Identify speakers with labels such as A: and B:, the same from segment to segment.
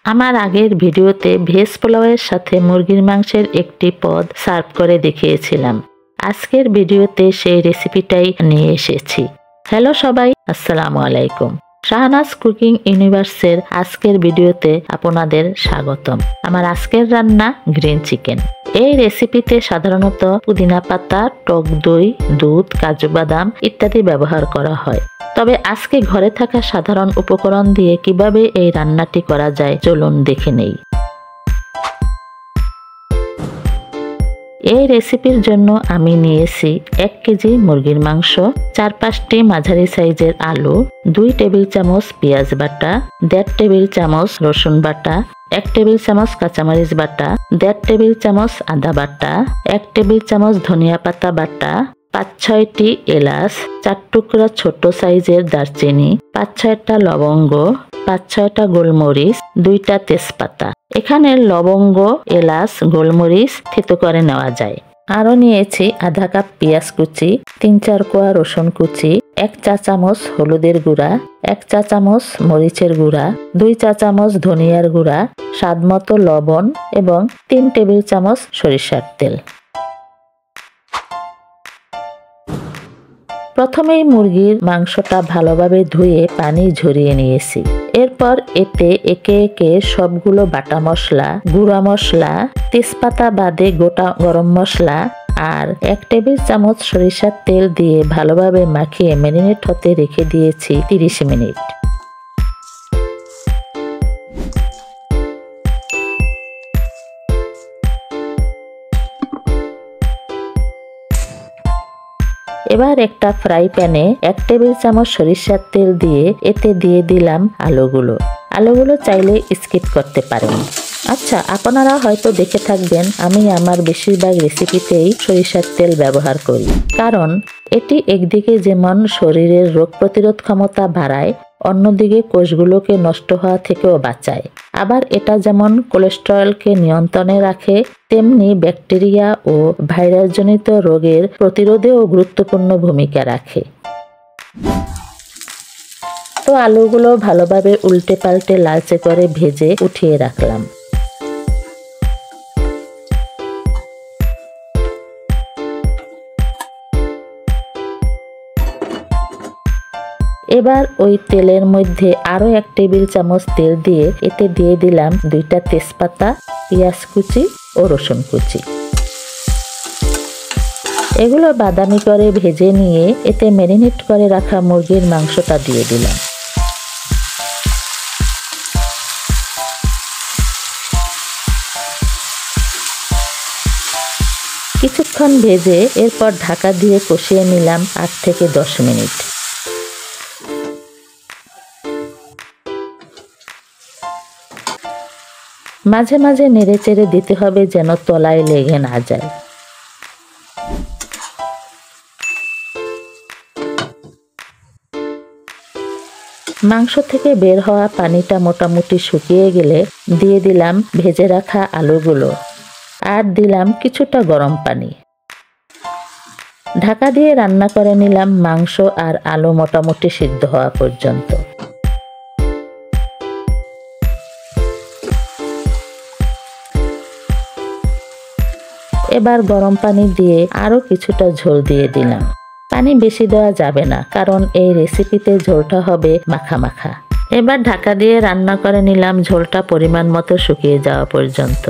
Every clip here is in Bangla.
A: আমার আগের ভিডিওতে ভেজ পোলাওয়ের সাথে মুরগির মাংসের একটি পদ সার্ভ করে দেখিয়েছিলাম। আজকের ভিডিওতে সেই রেসিপিটাই নিয়ে এসেছি। হ্যালো সবাই, আসসালামু আলাইকুম। শাহনাজ কুকিং ইউনিভার্সের আজকের ভিডিওতে আপনাদের স্বাগতম। আমার আজকের রান্না গ্রিন চিকেন। এই রেসিপিতে সাধারণত পুদিনা পাতা, টক দই, দুধ, কাজু বাদাম ইত্যাদি ব্যবহার করা হয়। তবে আজকে ঘরে থাকা সাধারণ উপকরণ দিয়ে কিভাবে এই রান্নাটি করা যায় চলুন দেখে নেই। এই রেসিপির জন্য আমি নিয়েছি 1 কেজি মুরগির মাংস, 4-5টি মাঝারি সাইজের আলু, 2 টেবিল চামচ পেঁয়াজ বাটা, 1.5 টেবিল চামচ রসুন বাটা, 1 টেবিল চামচ কাঁচামরিচ বাটা, 1.5 টেবিল চামচ আদা বাটা, 1 টেবিল চামচ ধনিয়া পাতা বাটা, 5-6টি এলাচ, 4 টুকরা ছোট সাইজের দারচিনি, 5-6টা লবঙ্গ, 5-6টা গোলমরিচ, 2টা তেজপাতা। এখানে লবঙ্গ, এলাচ, গোলমরিচ থেতো করে নেওয়া যায়। আরো নিয়েছি আধা কাপ পেঁয়াজ কুচি, 3-4 কোয়া রসুন কুচি, 1 চা চামচ হলুদের গুঁড়া, 1 চা চামচ মরিচের গুঁড়া, 2 চা চামচ ধনিয়ার গুঁড়া, স্বাদমতো লবণ এবং 3 টেবিল চামচ সরিষার তেল। প্রথমেই মুরগির মাংসটা ভালোভাবে ধুয়ে পানি ঝরিয়ে নিয়েছি। এরপর এতে একে একে সবগুলো বাটা মশলা, গুঁড়া মশলা, তেজপাতা বাদে গোটা গরম মশলা আর 1 টেবিল চামচ সরিষার তেল দিয়ে ভালোভাবে মাখিয়ে ম্যারিনেট হতে রেখে দিয়েছি 30 মিনিট। এবার একটা ফ্রাই প্যানে 1 টেবিল চামচ সরিষার তেল দিয়ে এতে দিয়ে দিলাম আলুগুলো চাইলে স্কিপ করতে পারেন। আচ্ছা, আপনারা হয়তো দেখে থাকবেন আমি আমার বেশিরভাগ রেসিপিতেই সরিষার তেল ব্যবহার করি, কারণ এটি একদিকে যেমন শরীরের রোগ প্রতিরোধ ক্ষমতা বাড়ায়, অন্যদিকে কোষগুলোকে নষ্ট হওয়া থেকেও বাঁচায়। আবার এটা যেমন কোলেস্টেরলকে নিয়ন্ত্রণে রাখে, তেমনি ব্যাকটেরিয়া ও ভাইরাসজনিত রোগের প্রতিরোধেও গুরুত্বপূর্ণ ভূমিকা রাখে। তো আলুগুলো ভালোভাবে উল্টে পাল্টে লালচে করে ভেজে উঠিয়ে রাখলাম। এবার ওই তেলের মধ্যে আরো 1 টেবিল চামচ তেল দিয়ে এতে দিয়ে দিলাম 2টা তেজপাতা, পেঁয়াজ কুচি ও রসুন কুচি। এগুলো বাদামি করে ভেজে নিয়ে এতে ম্যারিনেট করে রাখা মুরগির মাংসটা দিয়ে দিলাম। কিছুক্ষণ ভেজে এরপর ঢাকা দিয়ে কষিয়ে নিলাম 8 থেকে 10 মিনিট। মাঝে মাঝে নেড়েচেড়ে দিতে হবে যেন তলায় লেগে না যায়। মাংস থেকে বের হওয়া পানিটা মোটামুটি শুকিয়ে গেলে দিয়ে দিলাম ভেজে রাখা আলুগুলো আর দিলাম কিছুটা গরম পানি। ঢাকা দিয়ে রান্না করে নিলাম মাংস আর আলু মোটামুটি সিদ্ধ হওয়া পর্যন্ত। এবার গরম পানি দিয়ে আরো কিছুটা ঝোল দিয়ে দিলাম। পানি বেশি দেওয়া যাবে না, কারণ এই রেসিপিতে ঝোলটা হবে মাখা মাখা। এবার ঢাকা দিয়ে রান্না করে নিলাম ঝোলটা পরিমাণ মতো শুকিয়ে যাওয়া পর্যন্ত।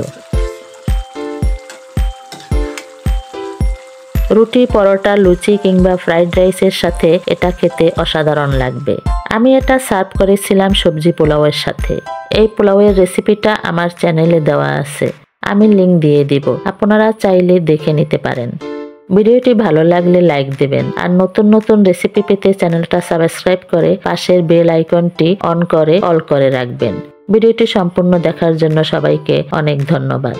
A: রুটি, পরোটা, লুচি কিংবা ফ্রাইড রাইসের সাথে এটা খেতে অসাধারণ লাগবে। আমি এটা সার্ভ করেছিলাম সবজি পোলাওয়ের সাথে। এই পোলাওয়ের রেসিপিটা আমার চ্যানেলে দেওয়া আছে, আমি লিংক দিয়ে দিব, আপনারা চাইলে দেখে নিতে পারেন। ভিডিওটি ভালো লাগলে লাইক দেবেন আর নতুন নতুন রেসিপি পেতে চ্যানেলটা সাবস্ক্রাইব করে পাশের বেল আইকনটি অন করে অল করে রাখবেন। ভিডিওটি সম্পূর্ণ দেখার জন্য সবাইকে অনেক ধন্যবাদ।